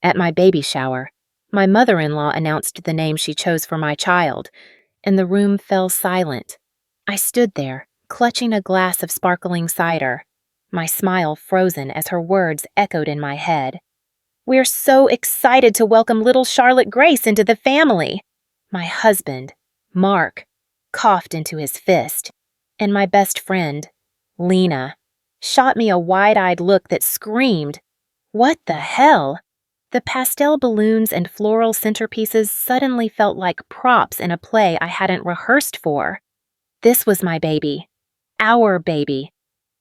At my baby shower, my mother-in-law announced the name she chose for my child, and the room fell silent. I stood there, clutching a glass of sparkling cider, my smile frozen as her words echoed in my head. "We're so excited to welcome little Charlotte Grace into the family." My husband, Mark, coughed into his fist, and my best friend, Lena, shot me a wide-eyed look that screamed, "What the hell?" The pastel balloons and floral centerpieces suddenly felt like props in a play I hadn't rehearsed for. This was my baby, our baby,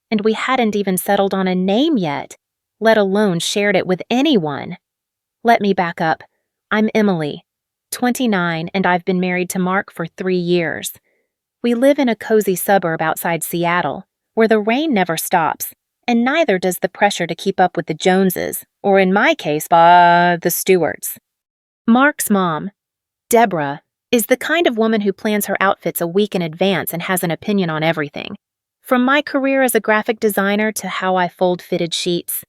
and we hadn't even settled on a name yet, let alone shared it with anyone. Let me back up. I'm Emily, 29, and I've been married to Mark for 3 years. We live in a cozy suburb outside Seattle, where the rain never stops, and neither does the pressure to keep up with the Joneses, or in my case, the Stewarts. Mark's mom, Deborah, is the kind of woman who plans her outfits a week in advance and has an opinion on everything. From my career as a graphic designer to how I fold fitted sheets.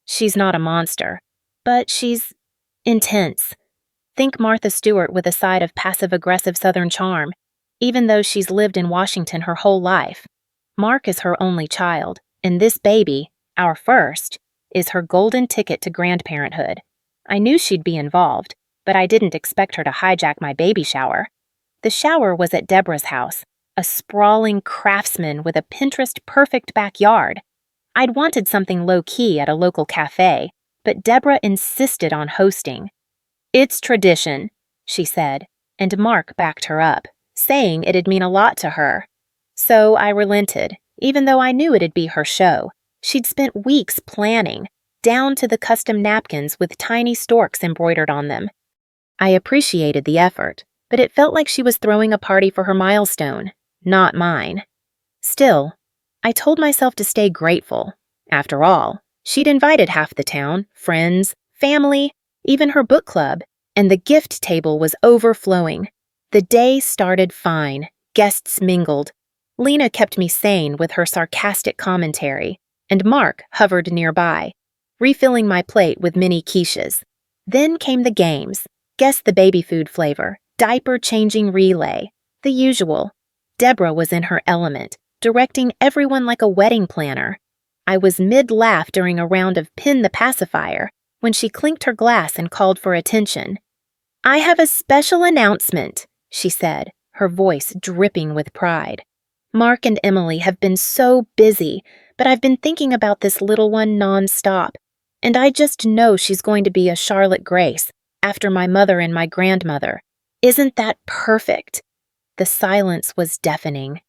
She's not a monster, but she's intense. Think Martha Stewart with a side of passive-aggressive Southern charm, even though she's lived in Washington her whole life. Mark is her only child, and this baby, our first, is her golden ticket to grandparenthood. I knew she'd be involved, but I didn't expect her to hijack my baby shower. The shower was at Deborah's house, a sprawling craftsman with a Pinterest-perfect backyard. I'd wanted something low-key at a local cafe, but Deborah insisted on hosting. "It's tradition," she said, and Mark backed her up, saying it'd mean a lot to her. So I relented, even though I knew it'd be her show. She'd spent weeks planning, down to the custom napkins with tiny storks embroidered on them. I appreciated the effort, but it felt like she was throwing a party for her milestone, not mine. Still, I told myself to stay grateful. After all, she'd invited half the town, friends, family, even her book club, and the gift table was overflowing. The day started fine. Guests mingled. Lena kept me sane with her sarcastic commentary, and Mark hovered nearby, refilling my plate with mini quiches. Then came the games. Guess the baby food flavor, diaper-changing relay, the usual. Deborah was in her element, directing everyone like a wedding planner. I was mid-laugh during a round of Pin the Pacifier when she clinked her glass and called for attention. "I have a special announcement," she said, her voice dripping with pride. "Mark and Emily have been so busy, but I've been thinking about this little one non-stop, and I just know she's going to be a Charlotte Grace, after my mother and my grandmother. Isn't that perfect?" The silence was deafening.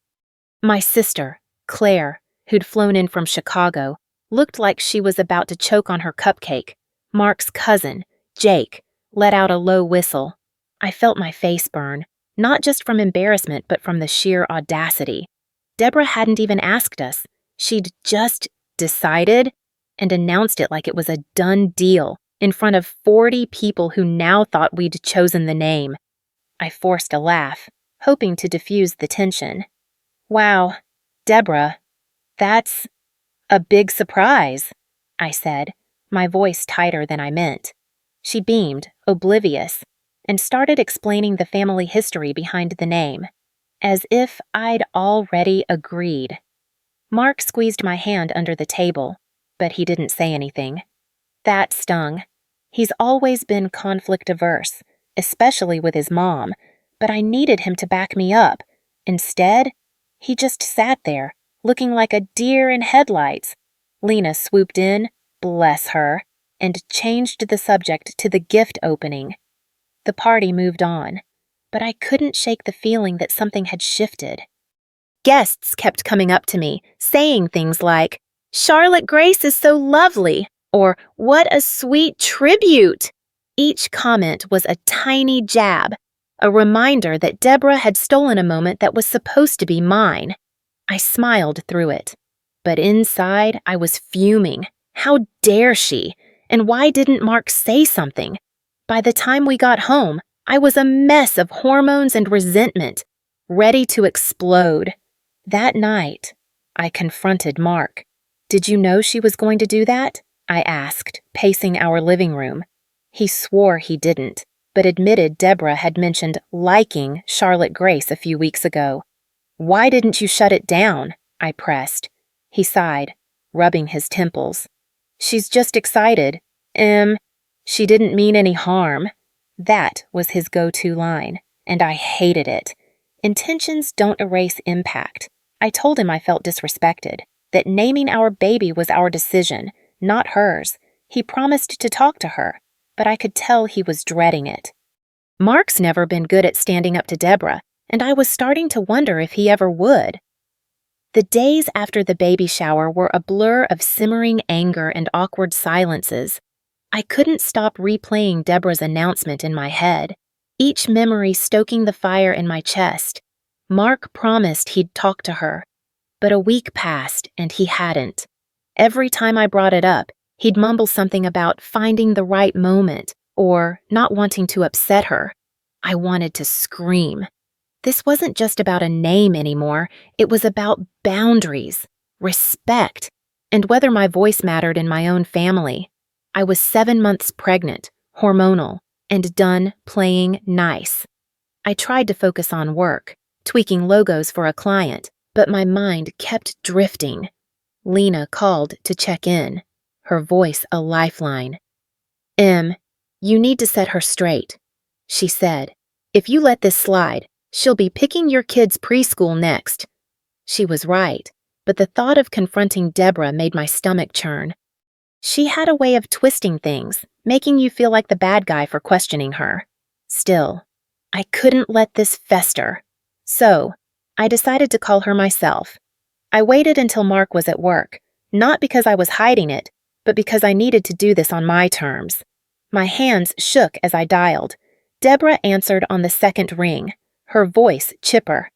My sister, Claire, who'd flown in from Chicago, looked like she was about to choke on her cupcake. Mark's cousin, Jake, let out a low whistle. I felt my face burn, not just from embarrassment but from the sheer audacity. Deborah hadn't even asked us. She'd just decided and announced it like it was a done deal in front of 40 people who now thought we'd chosen the name. I forced a laugh, hoping to diffuse the tension. "Wow, Deborah, that's a big surprise," I said, my voice tighter than I meant. She beamed, oblivious, and started explaining the family history behind the name, as if I'd already agreed. Mark squeezed my hand under the table, but he didn't say anything. That stung. He's always been conflict-averse, especially with his mom, but I needed him to back me up. Instead, he just sat there, looking like a deer in headlights. Lena swooped in, bless her, and changed the subject to the gift opening. The party moved on, but I couldn't shake the feeling that something had shifted. Guests kept coming up to me, saying things like, "Charlotte Grace is so lovely," or "What a sweet tribute." Each comment was a tiny jab, a reminder that Deborah had stolen a moment that was supposed to be mine. I smiled through it, but inside I was fuming. How dare she? And why didn't Mark say something? By the time we got home, I was a mess of hormones and resentment, ready to explode. That night, I confronted Mark. "Did you know she was going to do that?" I asked, pacing our living room. He swore he didn't, but admitted Deborah had mentioned liking Charlotte Grace a few weeks ago. "Why didn't you shut it down?" I pressed. He sighed, rubbing his temples. "She's just excited. She didn't mean any harm." That was his go-to line, and I hated it. Intentions don't erase impact. I told him I felt disrespected, that naming our baby was our decision, not hers. He promised to talk to her, but I could tell he was dreading it. Mark's never been good at standing up to Deborah, and I was starting to wonder if he ever would. The days after the baby shower were a blur of simmering anger and awkward silences. I couldn't stop replaying Deborah's announcement in my head, each memory stoking the fire in my chest. Mark promised he'd talk to her, but a week passed and he hadn't. Every time I brought it up, he'd mumble something about finding the right moment or not wanting to upset her. I wanted to scream. This wasn't just about a name anymore. It was about boundaries, respect, and whether my voice mattered in my own family. I was 7 months pregnant, hormonal, and done playing nice. I tried to focus on work, tweaking logos for a client, but my mind kept drifting. Lena called to check in, her voice a lifeline. You need to set her straight," she said. "If you let this slide, she'll be picking your kid's preschool next." She was right, but the thought of confronting Deborah made my stomach churn. She had a way of twisting things, making you feel like the bad guy for questioning her. Still, I couldn't let this fester. So, I decided to call her myself. I waited until Mark was at work, not because I was hiding it, but because I needed to do this on my terms. My hands shook as I dialed. Deborah answered on the second ring, her voice chipper.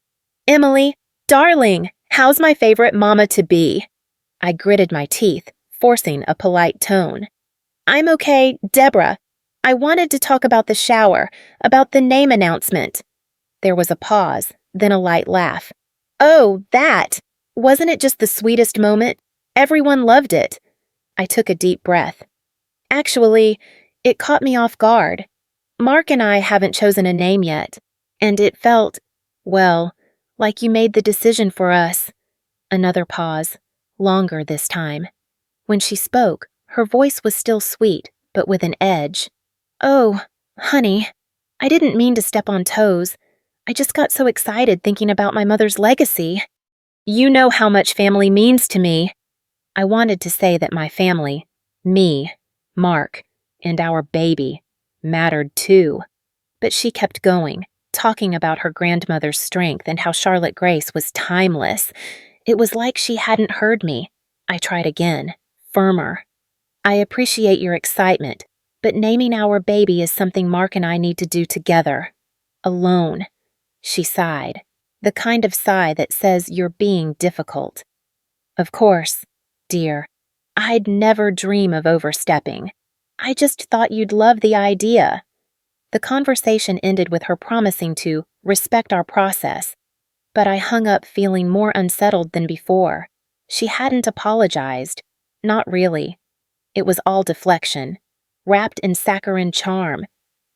"Emily, darling, how's my favorite mama-to-be?" I gritted my teeth, forcing a polite tone. "I'm okay, Deborah. I wanted to talk about the shower, about the name announcement." There was a pause, then a light laugh. "Oh, that! Wasn't it just the sweetest moment? Everyone loved it." I took a deep breath. "Actually, it caught me off guard. Mark and I haven't chosen a name yet, and it felt, well, like you made the decision for us." Another pause, longer this time. When she spoke, her voice was still sweet, but with an edge. "Oh, honey, I didn't mean to step on toes. I just got so excited thinking about my mother's legacy. You know how much family means to me." I wanted to say that my family, me, Mark, and our baby, mattered too. But she kept going, talking about her grandmother's strength and how Charlotte Grace was timeless. It was like she hadn't heard me. I tried again, firmer. "I appreciate your excitement, but naming our baby is something Mark and I need to do together. Alone." She sighed, the kind of sigh that says you're being difficult. "Of course, dear. I'd never dream of overstepping. I just thought you'd love the idea." The conversation ended with her promising to respect our process, but I hung up feeling more unsettled than before. She hadn't apologized. Not really. It was all deflection, wrapped in saccharine charm.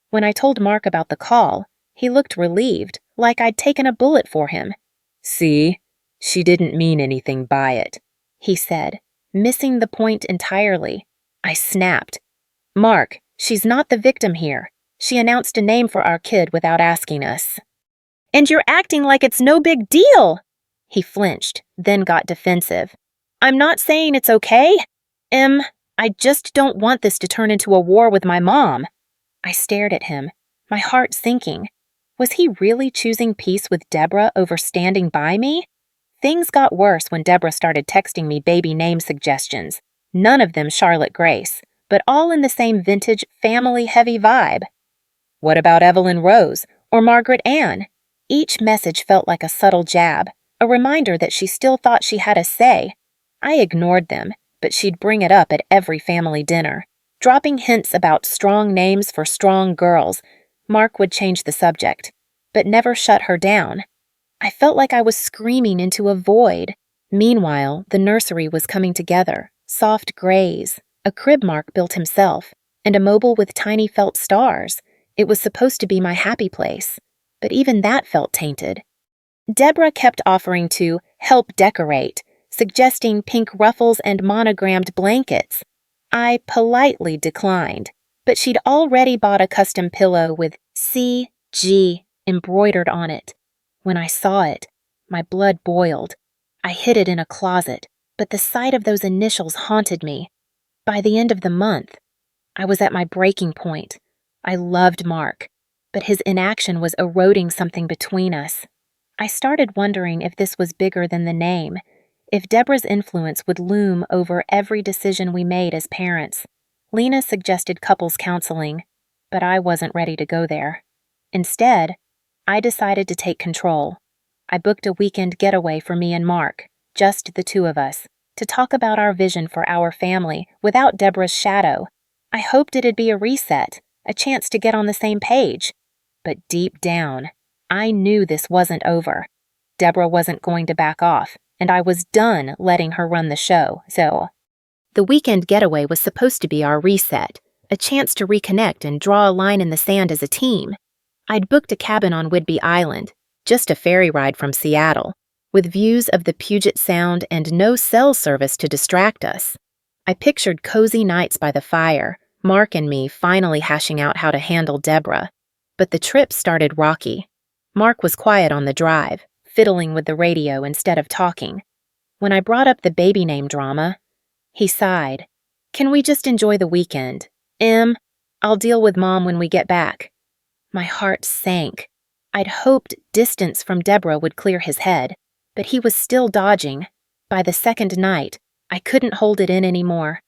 When I told Mark about the call, he looked relieved, like I'd taken a bullet for him. "See, she didn't mean anything by it," he said, missing the point entirely. I snapped. "Mark, she's not the victim here. She announced a name for our kid without asking us." "And you're acting like it's no big deal!" He flinched, then got defensive. "I'm not saying it's okay. I just don't want this to turn into a war with my mom." I stared at him, my heart sinking. Was he really choosing peace with Deborah over standing by me? Things got worse when Deborah started texting me baby name suggestions. None of them Charlotte Grace, but all in the same vintage, family-heavy vibe. "What about Evelyn Rose or Margaret Ann?" Each message felt like a subtle jab, a reminder that she still thought she had a say. I ignored them, but she'd bring it up at every family dinner, dropping hints about strong names for strong girls. Mark would change the subject, but never shut her down. I felt like I was screaming into a void. Meanwhile, the nursery was coming together, soft grays, a crib Mark built himself, and a mobile with tiny felt stars. It was supposed to be my happy place, but even that felt tainted. Deborah kept offering to help decorate, suggesting pink ruffles and monogrammed blankets. I politely declined, but she'd already bought a custom pillow with CG embroidered on it. When I saw it, my blood boiled. I hid it in a closet, but the sight of those initials haunted me. By the end of the month, I was at my breaking point. I loved Mark, but his inaction was eroding something between us. I started wondering if this was bigger than the name, if Deborah's influence would loom over every decision we made as parents. Lena suggested couples counseling, but I wasn't ready to go there. Instead, I decided to take control. I booked a weekend getaway for me and Mark, just the two of us, to talk about our vision for our family without Deborah's shadow. I hoped it'd be a reset, a chance to get on the same page. But deep down, I knew this wasn't over. Deborah wasn't going to back off, and I was done letting her run the show, so... The weekend getaway was supposed to be our reset, a chance to reconnect and draw a line in the sand as a team. I'd booked a cabin on Whidbey Island, just a ferry ride from Seattle, with views of the Puget Sound and no cell service to distract us. I pictured cozy nights by the fire, Mark and me finally hashing out how to handle Deborah. But the trip started rocky. Mark was quiet on the drive, fiddling with the radio instead of talking. When I brought up the baby name drama, he sighed. "Can we just enjoy the weekend? I'll deal with Mom when we get back." My heart sank. I'd hoped distance from Deborah would clear his head, but he was still dodging. By the second night, I couldn't hold it in anymore.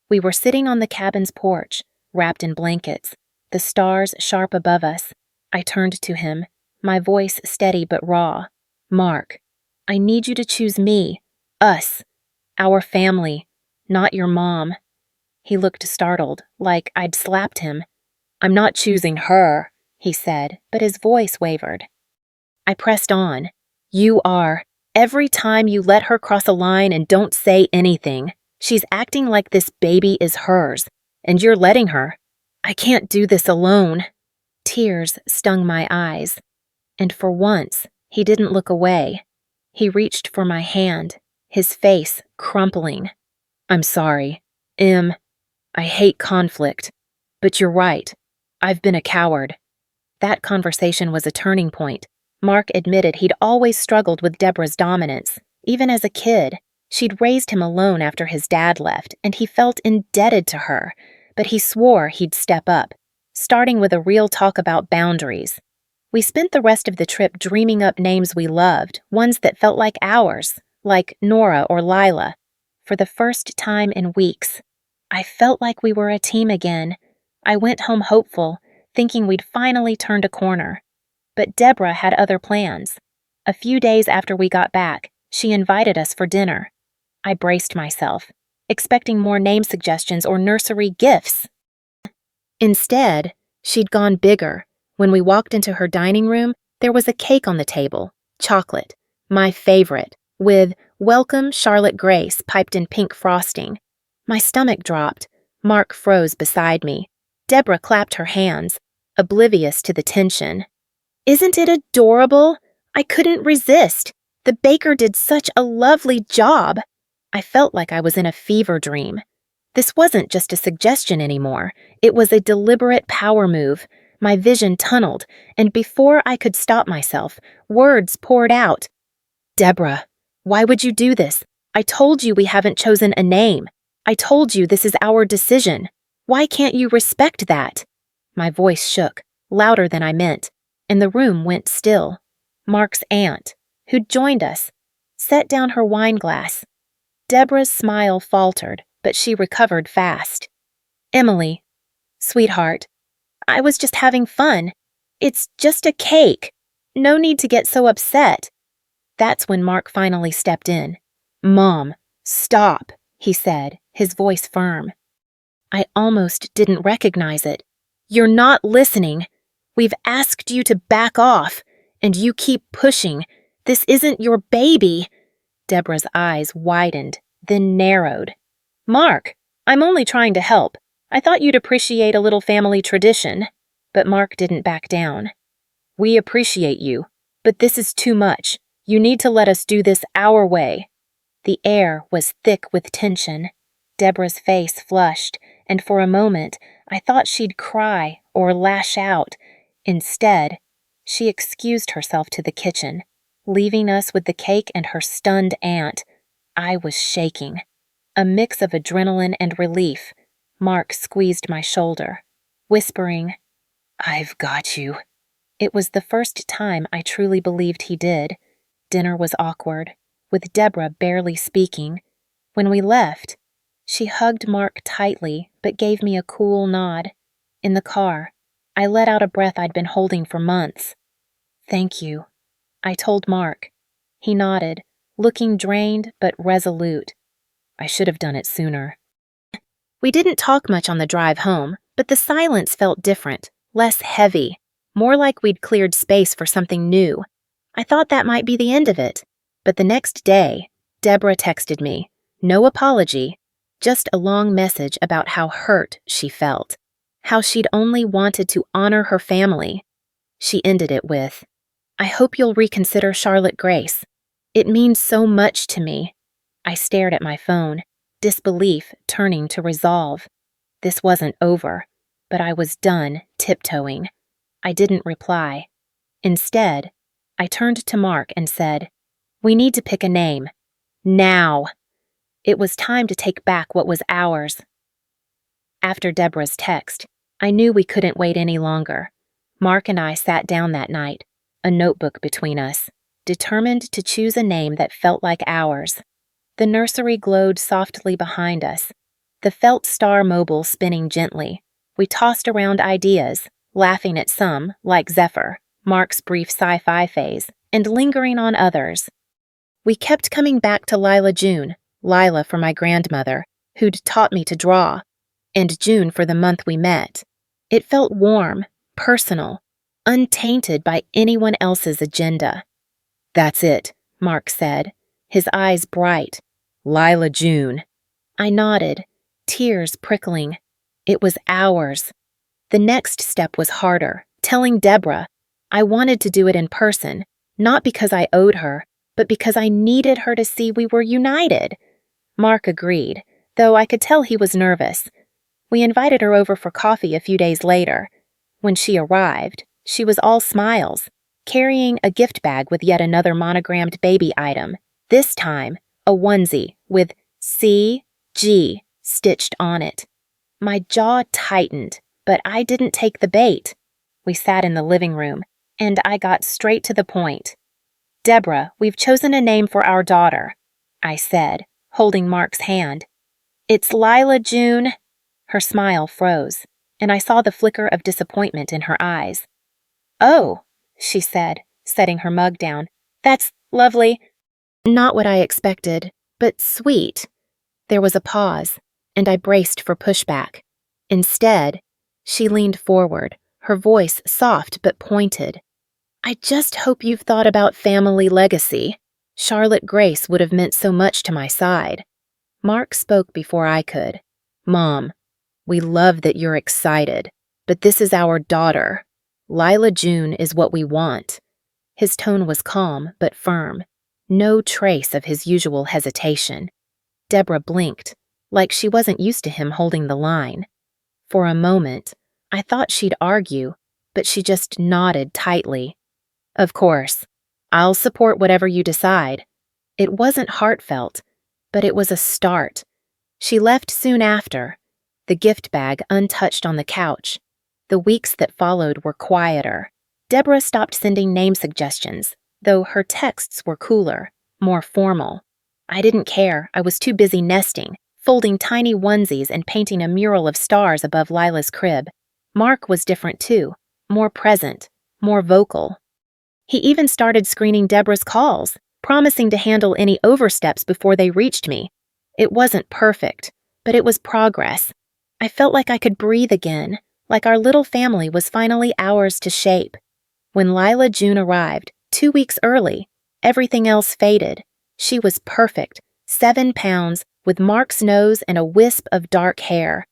We were sitting on the cabin's porch, wrapped in blankets, the stars sharp above us. I turned to him, my voice steady but raw. "Mark, I need you to choose me, us, our family, not your mom." He looked startled, like I'd slapped him. "I'm not choosing her," he said, but his voice wavered. I pressed on. "You are. Every time you let her cross a line and don't say anything, she's acting like this baby is hers, and you're letting her. I can't do this alone." Tears stung my eyes, and for once, he didn't look away. He reached for my hand, his face crumpling. "I'm sorry. I hate conflict, but you're right. I've been a coward." That conversation was a turning point. Mark admitted he'd always struggled with Deborah's dominance. Even as a kid, she'd raised him alone after his dad left, and he felt indebted to her. But he swore he'd step up, starting with a real talk about boundaries. We spent the rest of the trip dreaming up names we loved, ones that felt like ours, like Nora or Lila. For the first time in weeks, I felt like we were a team again. I went home hopeful, thinking we'd finally turned a corner. But Deborah had other plans. A few days after we got back, she invited us for dinner. I braced myself, expecting more name suggestions or nursery gifts. Instead, she'd gone bigger. When we walked into her dining room, there was a cake on the table, chocolate, my favorite, with "Welcome, Charlotte Grace" piped in pink frosting. My stomach dropped. Mark froze beside me. Deborah clapped her hands, oblivious to the tension. "Isn't it adorable?" I couldn't resist. The baker did such a lovely job. I felt like I was in a fever dream. This wasn't just a suggestion anymore. It was a deliberate power move. My vision tunneled, and before I could stop myself, words poured out. "Deborah, why would you do this? I told you we haven't chosen a name. I told you this is our decision. Why can't you respect that?" My voice shook, louder than I meant, and the room went still. Mark's aunt, who'd joined us, set down her wine glass. Deborah's smile faltered, but she recovered fast. "Emily, sweetheart, I was just having fun. It's just a cake. No need to get so upset." That's when Mark finally stepped in. "Mom, stop," he said, his voice firm. I almost didn't recognize it. "You're not listening. We've asked you to back off, and you keep pushing. This isn't your baby." Deborah's eyes widened, then narrowed. "Mark, I'm only trying to help. I thought you'd appreciate a little family tradition. But Mark didn't back down. We appreciate you, but this is too much. You need to let us do this our way. The air was thick with tension. Deborah's face flushed, and for a moment I thought she'd cry or lash out. Instead, she excused herself to the kitchen, leaving us with the cake and her stunned aunt. I was shaking. A mix of adrenaline and relief. Mark squeezed my shoulder, whispering, "I've got you." It was the first time I truly believed he did. Dinner was awkward, with Deborah barely speaking. When we left, she hugged Mark tightly but gave me a cool nod. In the car, I let out a breath I'd been holding for months. "Thank you," I told Mark. He nodded, looking drained but resolute. I should have done it sooner. We didn't talk much on the drive home, but the silence felt different, less heavy, more like we'd cleared space for something new. I thought that might be the end of it, but the next day, Deborah texted me. No apology, just a long message about how hurt she felt, how she'd only wanted to honor her family. She ended it with, "I hope you'll reconsider Charlotte Grace. It means so much to me." I stared at my phone, disbelief turning to resolve. This wasn't over, but I was done tiptoeing. I didn't reply. Instead, I turned to Mark and said, "We need to pick a name. Now." It was time to take back what was ours. After Deborah's text, I knew we couldn't wait any longer. Mark and I sat down that night, a notebook between us, determined to choose a name that felt like ours. The nursery glowed softly behind us, the felt star mobile spinning gently. We tossed around ideas, laughing at some, like Zephyr, Mark's brief sci-fi phase, and lingering on others. We kept coming back to Lila June, Lila for my grandmother, who'd taught me to draw, and June for the month we met. It felt warm, personal, untainted by anyone else's agenda. "That's it," Mark said, his eyes bright. "Lila June." I nodded, tears prickling. It was ours. The next step was harder, telling Deborah. I wanted to do it in person, not because I owed her, but because I needed her to see we were united. Mark agreed, though I could tell he was nervous. We invited her over for coffee a few days later. When she arrived, she was all smiles, carrying a gift bag with yet another monogrammed baby item, this time a onesie with CG stitched on it. My jaw tightened, but I didn't take the bait. We sat in the living room, and I got straight to the point. "Deborah, we've chosen a name for our daughter," I said, holding Mark's hand. "It's Lila June." Her smile froze, and I saw the flicker of disappointment in her eyes. "Oh," she said, setting her mug down. "That's lovely." Not what I expected, but sweet. There was a pause, and I braced for pushback. Instead, she leaned forward, her voice soft but pointed. "I just hope you've thought about family legacy. Charlotte Grace would have meant so much to my side." Mark spoke before I could. "Mom, we love that you're excited, but this is our daughter. Lila June is what we want." His tone was calm but firm, no trace of his usual hesitation. Deborah blinked, like she wasn't used to him holding the line. For a moment, I thought she'd argue, but she just nodded tightly. "Of course, I'll support whatever you decide." It wasn't heartfelt, but it was a start. She left soon after, the gift bag untouched on the couch. The weeks that followed were quieter. Deborah stopped sending name suggestions, though her texts were cooler, more formal. I didn't care. I was too busy nesting, folding tiny onesies and painting a mural of stars above Lila's crib. Mark was different too, more present, more vocal. He even started screening Deborah's calls, promising to handle any oversteps before they reached me. It wasn't perfect, but it was progress. I felt like I could breathe again, like our little family was finally ours to shape. When Lila June arrived, 2 weeks early, everything else faded. She was perfect, 7 pounds, with Mark's nose and a wisp of dark hair.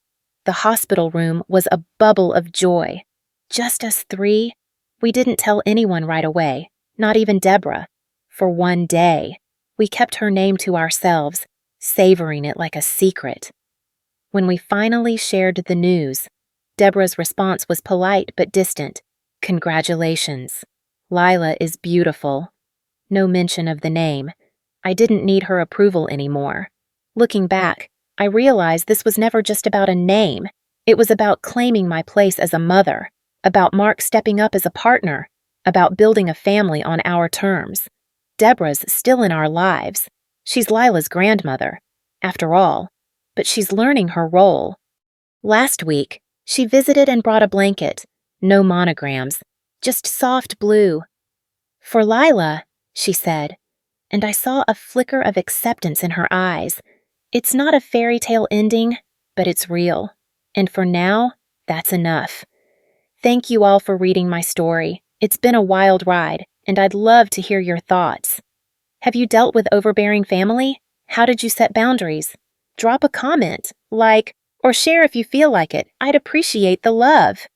The hospital room was a bubble of joy. Just us three. We didn't tell anyone right away, not even Deborah. For one day, we kept her name to ourselves, savoring it like a secret. When we finally shared the news, Deborah's response was polite but distant. "Congratulations. Lila is beautiful." No mention of the name. I didn't need her approval anymore. Looking back, I realized this was never just about a name. It was about claiming my place as a mother, about Mark stepping up as a partner, about building a family on our terms. Deborah's still in our lives. She's Lila's grandmother, after all, but she's learning her role. Last week, she visited and brought a blanket. No monograms, just soft blue. "For Lila," she said, and I saw a flicker of acceptance in her eyes. It's not a fairy tale ending, but it's real. And for now, that's enough. Thank you all for reading my story. It's been a wild ride, and I'd love to hear your thoughts. Have you dealt with overbearing family? How did you set boundaries? Drop a comment, like, or share if you feel like it. I'd appreciate the love.